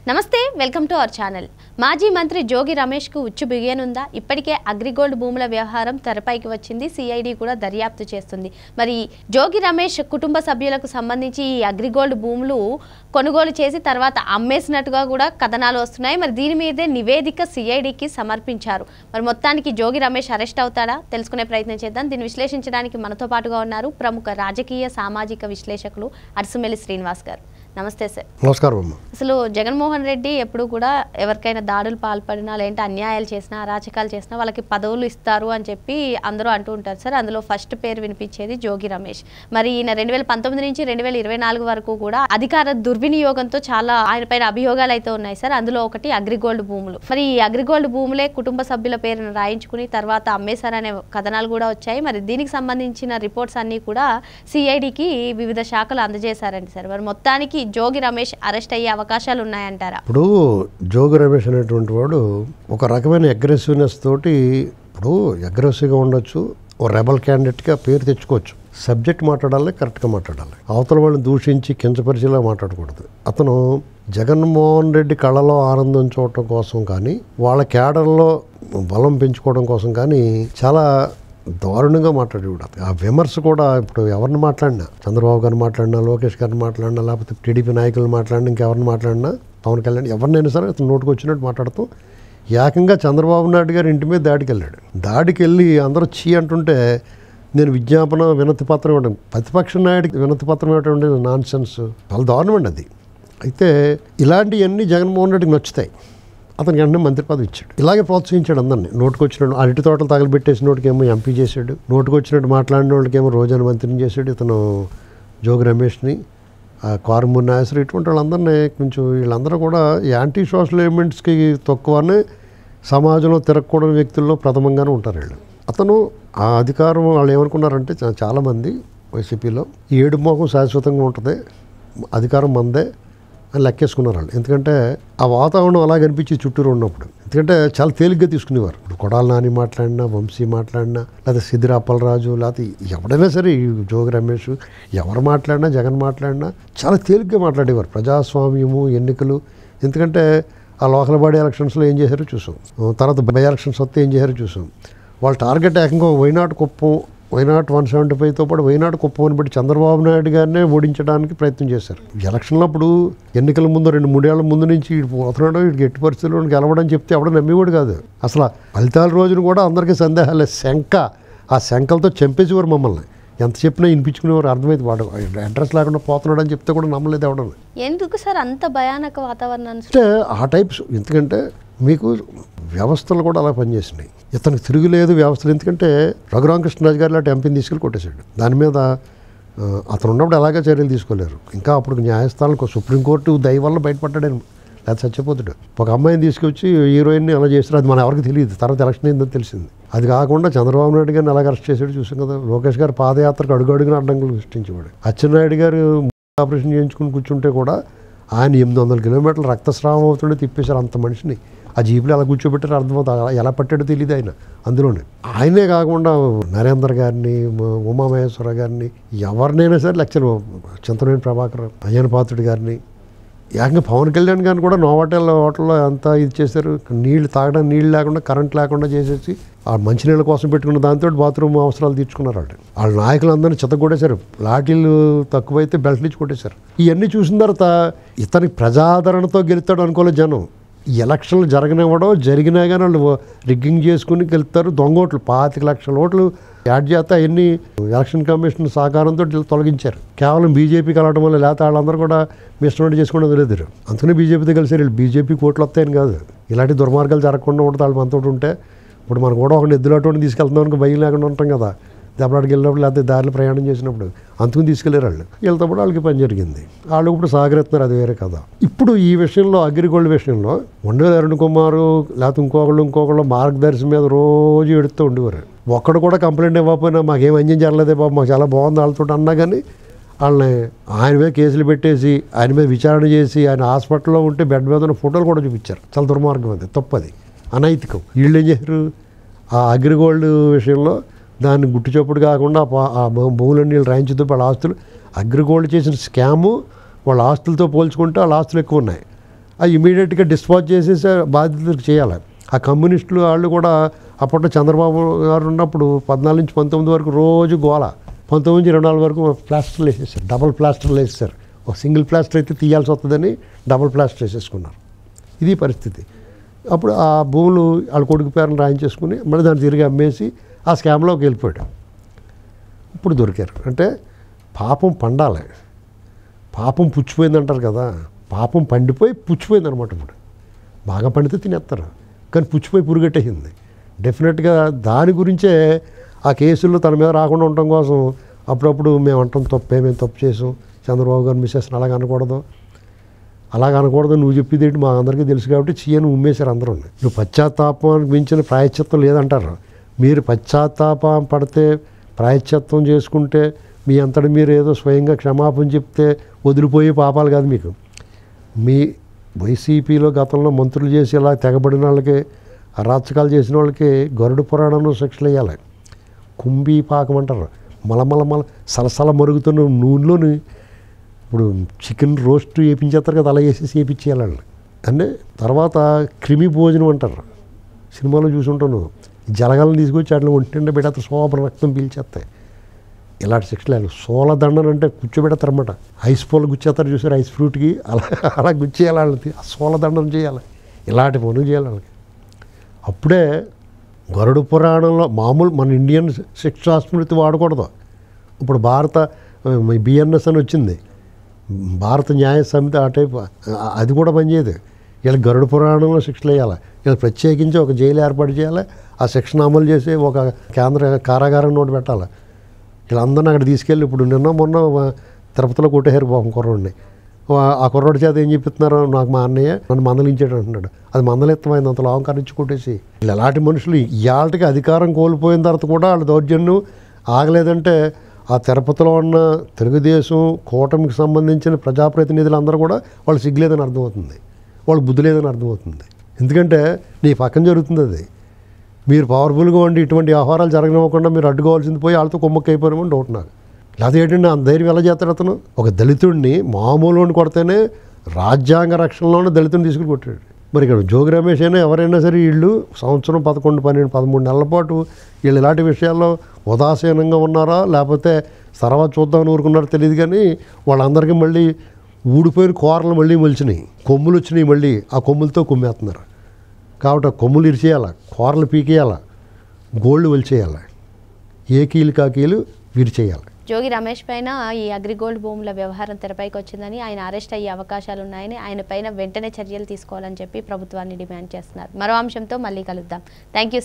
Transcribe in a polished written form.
నమస్తే welcome to our channel. మాజీ మంత్రి జోగి రమేష్ కు ఉచ్చు బిగియనుందా? ఇప్పటికే అగ్రిగోల్డ్ భూముల వ్యవహారం తెరపైకి వచ్చింది. సిఐడి కూడా దర్యాప్తు చేస్తుంది. మరి జోగి రమేష్ కుటుంబ సభ్యులకు సంబంధించి ఈ అగ్రిగోల్డ్ భూములు కొనుగోలు చేసి తర్వాత అమ్మేసినట్టుగా కూడా కథనాలు వస్తున్నాయి. మరి దీని మీదే నివేదిక సిఐడికి సమర్పించారు. మరి మొత్తానికి జోగి రమేష్ అరెస్ట్ అవుతాడా తెలుసుకునే ప్రయత్నం చేద్దాం. దీన్ని విశ్లేషించడానికి మనతో పాటుగా ఉన్నారు ప్రముఖ రాజకీయ సామాజిక విశ్లేషకులు అర్సుమెల్లి శ్రీనివాస్ గారు. నమస్తే సార్. నమస్కారం. అసలు జగన్మోహన్ రెడ్డి ఎప్పుడు కూడా ఎవరికైనా దాడులు పాల్పడినా లేదంటే అన్యాయాలు చేసినా అరాచకాలు చేసినా వాళ్ళకి పదవులు ఇస్తారు అని చెప్పి అందరూ అంటూ ఉంటారు సార్. అందులో ఫస్ట్ పేరు వినిపించేది జోగి రమేష్. మరి ఈయన 2019 నుంచి 2024 వరకు కూడా అధికార దుర్వినియోగంతో చాలా ఆయన పైన అభియోగాలు అయితే ఉన్నాయి సార్. అందులో ఒకటి అగ్రిగోల్డ్ భూములు. మరి ఈ అగ్రిగోల్డ్ భూములే కుటుంబ సభ్యుల పేరును రాయించుకుని తర్వాత అమ్మేశారనే కథనాలు కూడా వచ్చాయి. మరి దీనికి సంబంధించిన రిపోర్ట్స్ అన్ని కూడా సిఐడికి వివిధ శాఖలు అందజేశారండి సార్. మరి మొత్తానికి జోగి రమేష్ అరెస్ట్ అయ్యే అవకాశాలు ఉన్నాయంటారా? ఇప్పుడు జోగి రమేష్ అనేటువంటి వాడు ఒక రకమైన అగ్రెసివ్నెస్ తోటి, ఇప్పుడు అగ్రెసివ్గా ఉండొచ్చు, ఓ రెబల్ క్యాండిడేట్గా పేరు తెచ్చుకోవచ్చు. సబ్జెక్ట్ మాట్లాడాలి, కరెక్ట్గా మాట్లాడాలి. అవతల వాళ్ళని దూషించి కించపరిచేలా మాట్లాడకూడదు. అతను జగన్మోహన్ రెడ్డి కళలో ఆనందం చూడటం కోసం కానీ వాళ్ళ క్యాడర్లో బలం పెంచుకోవడం కోసం కానీ చాలా దారుణంగా మాట్లాడేవాడు. ఆ విమర్శ కూడా ఇప్పుడు ఎవరిని మాట్లాడినా, చంద్రబాబు గారిని మాట్లాడినా, లోకేష్ గారిని మాట్లాడినా, లేకపోతే టీడీపీ నాయకులను మాట్లాడినా, ఇంకెవరిని మాట్లాడినా, పవన్ కళ్యాణ్ ఎవరినైనా సరే అతను నోటుకు వచ్చినట్టు మాట్లాడుతూ ఏకంగా చంద్రబాబు నాయుడు గారి ఇంటి మీద దాడికి వెళ్ళాడు. దాడికి వెళ్ళి అందరూ చీ అంటుంటే నేను విజ్ఞాపన వినతి పత్రం ఇవ్వడం, ప్రతిపక్ష నాయుడికి వినతి పత్రం ఇవ్వడం నాన్ సెన్స్, చాలా దారుణం అండి అది. అయితే ఇలాంటివన్నీ జగన్మోహన్ రెడ్డికి నచ్చుతాయి. అతనికి వెంటనే మంత్రి పదవి ఇచ్చాడు. ఇలాగే ప్రోత్సహించాడు అందరినీ. నోటుకు వచ్చినట్టు అరటి తోటలు తగలబెట్టేసిన నోటికేమో ఎంపీ చేశాడు, నోటుకు వచ్చినట్టు మాట్లాడిన వాళ్ళకేమో రోజాను మంత్రిని చేశాడు. ఇతను జోగి రమేష్ని, కారుమూరి నాగేశ్వరి, ఇటువంటి వాళ్ళందరినీ కొంచెం వీళ్ళందరూ కూడా యాంటీ సోషల్ ఎలిమెంట్స్కి తక్కువనే సమాజంలో తిరగకూడని వ్యక్తుల్లో ప్రథమంగానే ఉంటారు వీళ్ళు. అతను ఆ అధికారం వాళ్ళు ఏమనుకున్నారంటే చాలామంది వైసీపీలో ఈ ఏడు మోహం శాశ్వతంగా ఉంటుంది, అధికారం మందే అని లెక్కేసుకున్నారు వాళ్ళు. ఎందుకంటే ఆ వాతావరణం అలా కనిపించి చుట్టూరు ఉన్నప్పుడు, ఎందుకంటే చాలా తేలిగ్గా తీసుకునేవారు. ఇప్పుడు కొడాల నాని మాట్లాడినా, వంశీ మాట్లాడినా, లేకపోతే సిద్దిరా అప్పలరాజు, లేకపోతే ఎవడైనా సరే జోగి రమేష్ ఎవరు మాట్లాడినా, జగన్ మాట్లాడినా చాలా తేలిగ్గా మాట్లాడేవారు. ప్రజాస్వామ్యము, ఎన్నికలు, ఎందుకంటే ఆ లోకల్ బాడీ ఎలక్షన్స్లో ఏం చేశారో చూసాం, తర్వాత బై ఎలక్షన్స్ వస్తే ఏం చేశారో చూసాం. వాళ్ళ టార్గెట్ ఏకంగా వైనాడు కుప్పం, వైనాట్ 175తో పాటు వైనాడు కుప్పం అని బట్టి చంద్రబాబు నాయుడు గారినే ఓడించడానికి ప్రయత్నం చేశారు. ఎలక్షన్లో అప్పుడు ఎన్నికల ముందు 2-3 ఏళ్ల ముందు నుంచి పోతున్నాడు, వీడికి ఎట్టి పరిస్థితుల్లో గెలవడని చెప్తే ఎవడో నమ్మేవాడు కాదు. అసలు ఫలితాల రోజున కూడా అందరికీ సందేహాలే. ఆ శంకలతో చంపేసేవారు మమ్మల్ని. ఎంత చెప్పినా వినిపించుకునేవారు. అర్థమైంది వాడు అడ్రస్ లేకుండా పోతున్నాడు అని చెప్తే కూడా నమ్మలేదు ఎవడని. ఎందుకు సార్ అంత భయానక వాతావరణాన్ని? అంటే ఆ టైప్స్, ఎందుకంటే మీకు వ్యవస్థలు కూడా అలా పనిచేసినాయి. ఇతనికి తిరుగులేదు వ్యవస్థలు. ఎందుకంటే రఘురామకృష్ణరాజు గారు లాంటి ఎంపీని తీసుకెళ్ళి కొట్టేశాడు. దాని మీద అతను ఉన్నప్పుడు ఎలాగే చర్యలు తీసుకోలేరు. ఇంకా అప్పుడు న్యాయస్థానాలకు సుప్రీంకోర్టు దయ వల్ల బయటపడ్డాడు, లేదా చచ్చిపోతాడు. ఒక అమ్మాయిని తీసుకొచ్చి హీరోయిన్ని అలా చేశారు. అది మన ఎవరికి తెలియదు, తర్వాత ఎలక్షన్ అయిందని తెలిసింది. అది కాకుండా చంద్రబాబు నాయుడు గారిని అలాగ అరెస్ట్ చేశాడు చూసాం కదా. లోకేష్ గారు పాదయాత్రకు అడుగున అడ్డంకులు సృష్టించేవాడు. అచ్చెన్నాయుడు గారు ఆపరేషన్ చేయించుకుని కూర్చుంటే కూడా ఆయన 800 కిలోమీటర్లు రక్తస్రావం అవుతుండే తిప్పేశారు అంత మనిషిని. ఆ జీపులో ఎలా కూర్చోబెట్టారు అర్థమవుతుంది, ఎలా పట్టాడో తెలియదు ఆయన. అందులోనే ఆయనే కాకుండా నరేంద్ర గారిని, ఉమామహేశ్వర గారిని, ఎవరినైనా సరే లెక్చర్, చింతనేని ప్రభాకర్, అయ్యన పాత్రుడి గారిని, ఏకంగా పవన్ కళ్యాణ్ గారిని కూడా హోటల్లో అంతా ఇది చేశారు. నీళ్లు తాగడానికి నీళ్ళు లేకుండా, కరెంట్ లేకుండా చేసేసి ఆ మంచినీళ్ళ కోసం పెట్టుకున్న దాంతో బాత్రూమ్ అవసరాలు తీర్చుకున్నారు వాళ్ళు. వాళ్ళ నాయకులందరినీ చెత్తగొట్టేశారు. లాఠీలు తక్కువైతే బెల్ట్లు ఇచ్చి కొట్టేశారు. ఇవన్నీ చూసిన తర్వాత ఇతనికి ప్రజాదరణతో గెలుస్తాడు అనుకోలేదు జనం. ఈ ఎలక్షన్లు జరగనివ్వడం, జరిగినా కానీ వాళ్ళు రిగ్గింగ్ చేసుకుని గెలుస్తారు. దొంగ ఓట్లు 25 లక్షల ఓట్లు యాడ్ చేస్తే అవన్నీ ఎలక్షన్ కమిషన్ సహకారంతో తొలగించారు. కేవలం బీజేపీకి వెళ్ళడం వల్ల, లేకపోతే వాళ్ళందరూ కూడా మిస్టర్మెంట్ చేసుకుని వదిలేరు. అందుకనే బీజేపీతో కలిసారు. వీళ్ళు బీజేపీకి ఓట్లు వస్తాయని కాదు, ఇలాంటి దుర్మార్గాలు జరగకుండా ఉంటుంది వాళ్ళు మనతో ఉంటే. ఇప్పుడు మనకు కూడా ఒక ఎద్దులాటోని తీసుకెళ్తున్నాం అనుకో, భయం లేకుండా ఉంటాం కదా, దెబ్బలాడికి వెళ్ళినప్పుడు, లేకపోతే దారిలో ప్రయాణం చేసినప్పుడు. అందుకుని తీసుకెళ్ళారు వాళ్ళు. వెళ్తేప్పుడు వాళ్ళకి పని జరిగింది. వాళ్ళు ఇప్పుడు సహకరిస్తున్నారు, అది వేరే కదా. ఇప్పుడు ఈ విషయంలో అగ్రిగోల్డ్ విషయంలో ఉండేది అరుణ్ కుమార్, లేకపోతే ఇంకొకళ్ళు మార్గదర్శి మీద రోజు ఎడుతూ ఉండేవారు. ఒక్కడు కూడా కంప్లైంట్ ఇవ్వకపోయినా మాకేం అన్యాయం జరగలేదే బాబు, మాకు చాలా బాగుంది వాళ్ళతో అన్నా కానీ వాళ్ళని ఆయన మీద కేసులు పెట్టేసి, ఆయన మీద విచారణ చేసి, ఆయన హాస్పిటల్లో ఉంటే బెడ్ మీద ఉన్న ఫోటోలు కూడా చూపించారు. చాలా దుర్మార్గం, అది తప్పది, అనైతికం. వీళ్ళు ఏం చేశారు, ఆ అగ్రిగోల్డ్ విషయంలో దాన్ని గుట్టుచప్పుడు కాకుండా ఆ భూములన్నీ రాయించుతూ వాళ్ళ ఆస్తులు, అగ్రిగోల్డ్ చేసిన స్కాము వాళ్ళ ఆస్తులతో పోల్చుకుంటే వాళ్ళ ఆస్తులు ఎక్కువ ఉన్నాయి. అది ఇమీడియట్గా డిస్పాజ్ చేసేసి బాధ్యతలు చేయాలి. ఆ కమ్యూనిస్టులు వాళ్ళు కూడా అప్పట్లో చంద్రబాబు గారు ఉన్నప్పుడు 14 నుంచి 19 వరకు రోజు గోల, 19 నుంచి 24 వరకు ప్లాస్టర్లు వేసేసారు, డబుల్ ప్లాస్టర్లు వేసేసారు. ఒక సింగిల్ ప్లాస్టర్ అయితే తీయాల్సి వస్తుందని డబుల్ ప్లాస్టర్ వేసేసుకున్నారు. ఇది పరిస్థితి. అప్పుడు ఆ భూములు వాళ్ళ కొడుకు పేరును రాయించేసుకుని మళ్ళీ దాన్ని తిరిగి అమ్మేసి ఆ స్కామ్లోకి వెళ్ళిపోయాడు. ఇప్పుడు దొరికారు. అంటే పాపం పండాలి, పాపం పుచ్చిపోయింది అంటారు కదా, పాపం పండిపోయి పుచ్చిపోయింది అనమాట. ఇప్పుడు బాగా పండితే తినేస్తారు, కానీ పుచ్చిపోయి పురుగట్టేసింది. డెఫినెట్గా దాని గురించే ఆ కేసుల్లో తన మీద రాకుండా ఉండటం కోసం అప్పుడప్పుడు మేము అంటాం తప్పే, మేము తప్పు చేసాం, చంద్రబాబు గారు మిస్సెస్ని అలాగ అనకూడదు, అలాగ అనకూడదు, నువ్వు చెప్పేది ఏంటి మా అందరికీ తెలుసు కాబట్టి చీయను ఉమ్మేశారు అందరూ. నువ్వు పశ్చాత్తాపానికి మించిన ప్రాయశ్చిత్తం లేదంటారు. మీరు పశ్చాత్తాపం పడితే ప్రాయశ్చిత్తం చేసుకుంటే మీ అంతటి మీరు ఏదో స్వయంగా క్షమాపణ చెప్తే వదిలిపోయే పాపాలు కాదు మీకు. మీ వైసీపీలో గతంలో మంత్రులు చేసి ఇలా తెగబడిన వాళ్ళకి, అరాచకాలు చేసిన వాళ్ళకి గరుడ పురాణంలో శిక్షలు వేయాలి. కుంభీ పాకం అంటారు, మలమల సలసల మరుగుతున్న నూనెలోని ఇప్పుడు చికెన్ రోస్ట్ వేయించేస్తారు కదా, అలా వేసేసి వేయించేయాలి వాళ్ళని. అంటే తర్వాత క్రిమి భోజనం అంటారు, సినిమాలో చూసుంటాను. జలగాలను తీసుకొచ్చి వాటిని ఒంటిండా పెడతారు, శోభ రక్తం పీల్చేస్తాయి. ఇలాంటి శిక్షలు వేయాలి. సోలదండన అంటే కూర్చోబెడతారు అన్నమాట. ఐస్ పూలు గుచ్చేస్తారు చూసారు, ఐస్ ఫ్రూట్కి అలా గుచ్చేయాలి వాళ్ళకి, సోలదండం చేయాలి, ఇలాంటి పనులు చేయాలి వాళ్ళకి. అప్పుడే గరుడ పురాణంలో మామూలు మన ఇండియన్ శిక్షా స్మృతి వాడకూడదు. ఇప్పుడు భారత బిఎన్ఎస్ అని వచ్చింది, భారత న్యాయ సమితి, ఆ టైప్ అది కూడా పనిచేయదు. వీళ్ళకి గరుడ పురాణంలో శిక్షలు వేయాలి. వీళ్ళు ప్రత్యేకించి ఒక జైలు ఏర్పాటు చేయాలి, ఆ శిక్షణ అమలు చేసి ఒక కేంద్ర కారాగారం నోటి పెట్టాలి. వీళ్ళందరినీ అక్కడ తీసుకెళ్ళి ఇప్పుడు మొన్న తిరుపతిలో కొట్టేశారు పాపం కుర్రోడిని. ఆ కుర్రోడి చేత ఏం చెప్పిస్తున్నారు, నాకు మా అన్నయ్య నన్ను మందలించాడు అంటున్నాడు. అది మందలిత్తమైంది, అంత అహంకరించి కొట్టేసి. వీళ్ళు ఎలాంటి మనుషులు ఇవాళకి అధికారం కోల్పోయిన తర్వాత కూడా వాళ్ళ దౌర్జన్యం ఆగలేదంటే ఆ తిరుపతిలో ఉన్న తెలుగుదేశం కూటమికి సంబంధించిన ప్రజాప్రతినిధులు అందరూ కూడా వాళ్ళు సిగ్గులేదని అర్థమవుతుంది, వాళ్ళు బుద్ధి లేదని అర్థమవుతుంది. ఎందుకంటే నీ పక్కన జరుగుతుంది అది. మీరు పవర్ఫుల్గా ఉండి ఇటువంటి వ్యవహారాలు జరగనివ్వకుండా మీరు అడ్డుకోవాల్సింది పోయి వాళ్ళతో కొమ్మక్కి అయిపోయామని డౌట్ నాకు. లేదా ఏంటంటే అంత ధైర్యం ఎలా చేస్తాడు అతను? ఒక దళితుడిని మామూలు కొడితేనే రాజ్యాంగ రక్షణలోనే దళితుడిని తీసుకుని కొట్టాడు. మరి ఇక్కడ జోగి రమేష్ అయినా ఎవరైనా సరే వీళ్ళు సంవత్సరం 11, 12, 13 నెలల పాటు వీళ్ళు ఇలాంటి విషయాల్లో ఉదాసీనంగా ఉన్నారా లేకపోతే తర్వాత చూద్దామని ఊరుకున్నారో తెలియదు. కానీ వాళ్ళందరికీ మళ్ళీ ఊడిపోయిన కూరలు మళ్ళీ మొలిచినాయి, కొమ్ములు వచ్చినాయి, మళ్ళీ ఆ కొమ్ములతో కొమ్మేస్తున్నారు. కాబట్టి ఆ కొమ్ములు ఇరిచేయాలి, కూరలు పీకేయాలి, గోళ్ళు ఒలిచేయాలి, ఏ కీలు కాకీలు విరిచేయాలి. జోగి రమేష్ పైన ఈ అగ్రిగోల్డ్ భూముల వ్యవహారం తెరపైకి వచ్చిందని, ఆయన అరెస్ట్ అయ్యే అవకాశాలు ఉన్నాయని, ఆయన పైన వెంటనే చర్యలు తీసుకోవాలని చెప్పి ప్రభుత్వాన్ని డిమాండ్ చేస్తున్నారు. మరో అంశంతో మళ్ళీ కలుద్దాం. Thank you.